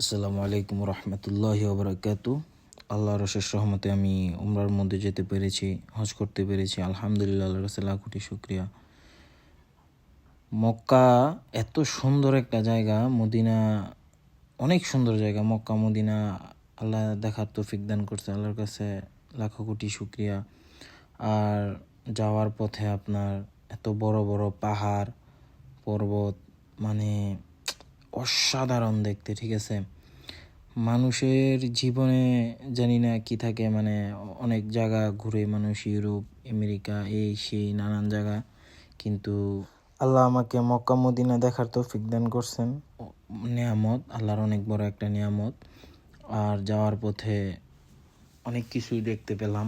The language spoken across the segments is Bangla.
আসসালামু আলাইকুম রহমতুল্লাহি ওবরাকাতু। আল্লাহর অশেষ রহমতে আমি উমরার মধ্যে যেতে পেরেছি, হজ করতে পেরেছি। আলহামদুলিল্লাহ, আল্লাহর কাছে লাখ কোটি শুকরিয়া। মক্কা এত সুন্দর একটা জায়গা, মদিনা অনেক সুন্দর জায়গা। মক্কা মদিনা আল্লাহ দেখার তৌফিক দান করছে, আল্লাহর কাছে লাখো কোটি শুকরিয়া। আর যাওয়ার পথে আপনার এত বড় বড় পাহাড় পর্বত, মানে অসাধারণ দেখতে, ঠিক আছে। মানুষের জীবনে জানি না কি থাকে, মানে অনেক জায়গা ঘুরে মানুষ, ইউরোপ, আমেরিকা, এই সেই নানান জায়গা, কিন্তু আল্লাহ আমাকে মক্কা মদিনা দেখার তৌফিক দান করছেন। নিয়ামত, আল্লাহর অনেক বড় একটা নিয়ামত। আর যাওয়ার পথে অনেক কিছুই দেখতে পেলাম,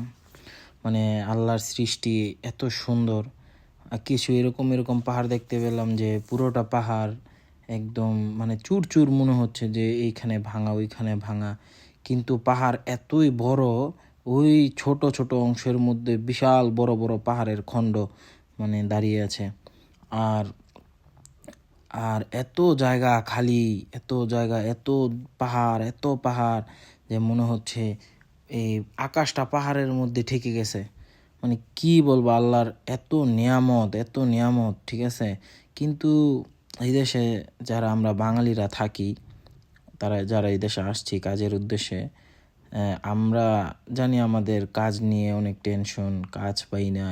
মানে আল্লাহর সৃষ্টি এত সুন্দর। আর কিছু এরকম এরকম পাহাড় দেখতে পেলাম যে পুরোটা পাহাড় একদম মানে চুর চুর মনে হচ্ছে যে এইখানে ভাঙা ওইখানে ভাঙা, কিন্তু পাহাড় এতই বড়, ওই ছোট ছোট অংশের মধ্যে বিশাল বড় বড় পাহাড়ের খণ্ড মানে দাঁড়িয়ে আছে। আর আর এত জায়গা খালি, এত জায়গা, এত পাহাড় যে মনে হচ্ছে এই আকাশটা পাহাড়ের মধ্যে ঠেকে গেছে। মানে কি বলবো, আল্লাহর এত নিয়ামত, এত নিয়ামত, ঠিক আছে। কিন্তু এই দেশে যারা আমরা বাঙালিরা থাকি, যারা এই দেশে আসছি কাজের উদ্দেশ্যে, আমরা জানি আমাদের কাজ নিয়ে অনেক টেনশন, কাজ পাই না।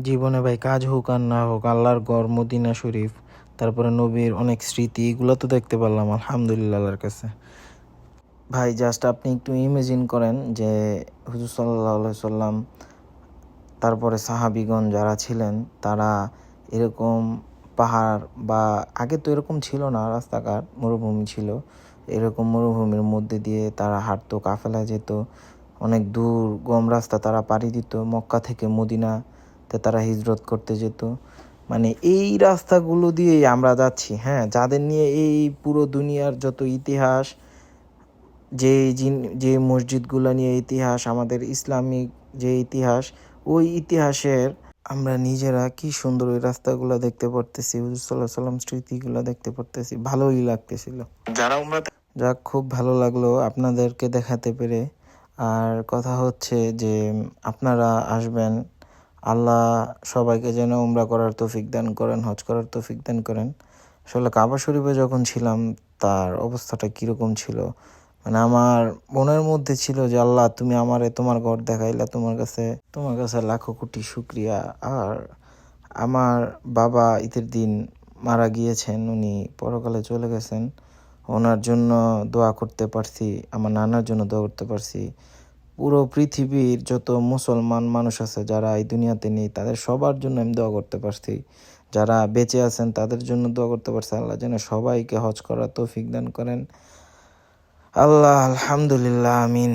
জীবনে ভাই কাজ হোক আর না হোক, আল্লাহর ঘর মদিনা শরীফ, তারপরে নবীর অনেক স্মৃতি, এগুলো তো দেখতে পারলাম আলহামদুলিল্লাহ আল্লাহর কাছে। ভাই জাস্ট আপনি একটু ইমেজিন করেন যে হুজুর সাল্লাল্লাহু সাল্লাম, তারপরে সাহাবিগণ যারা ছিলেন, তারা এরকম পাহাড় বা আগে তো এরকম ছিল না, রাস্তাঘাট মরুভূমি ছিল, এরকম মরুভূমির মধ্যে দিয়ে তারা হাঁটতো, কাফেলা যেত, অনেক দূর গম রাস্তা তারা পাড়ি দিত, মক্কা থেকে মদিনাতে তারা হিজরত করতে যেত। মানে এই রাস্তাগুলো দিয়েই আমরা যাচ্ছি, হ্যাঁ, যাদের নিয়ে এই পুরো দুনিয়ার যত ইতিহাস, যে যে মসজিদগুলো নিয়ে ইতিহাস, আমাদের ইসলামিক যে ইতিহাস, ওই ইতিহাসের আমরা নিজেরা কি সুন্দর ওই রাস্তাগুলো দেখতে পারতেছি, হুজুর সাল্লাল্লাহু আলাইহি সাল্লাম স্মৃতিগুলো দেখতে পারতেছি, ভালোই লাগতেছিল। যাক, খুব ভালো লাগলো আপনাদেরকে দেখাতে পেরে। আর কথা হচ্ছে যে আপনারা আসবেন, আল্লাহ সবাইকে যেন উমরা করার তৌফিক দান করেন, হজ করার তৌফিক দান করেন। আসলে কাবা শরীফে যখন ছিলাম, তার অবস্থাটা কীরকম ছিল, মানে আমার মনের মধ্যে ছিল যে আল্লাহ, তুমি আমারে তোমার ঘর দেখাইলা, তোমার কাছে লাখো কোটি শুকরিয়া। আর আমার বাবা ঈদের দিন মারা গিয়েছেন, উনি পরকালে চলে গেছেন। ওনার জন্য দোয়া করতে পারছি, আমার নানার জন্য দোয়া করতে পারছি। পুরো পৃথিবীর যত মুসলমান মানুষ আছে যারা এই দুনিয়াতে নেই, তাদের সবার জন্য আমি দোয়া করতে পারছি। যারা বেঁচে আছেন তাদের জন্য দোয়া করতে পারছি। আল্লাহ যেন সবাইকে হজ করার তৌফিক দান করেন। আল্লাহ, আলহামদুলিল্লাহ, আমিন।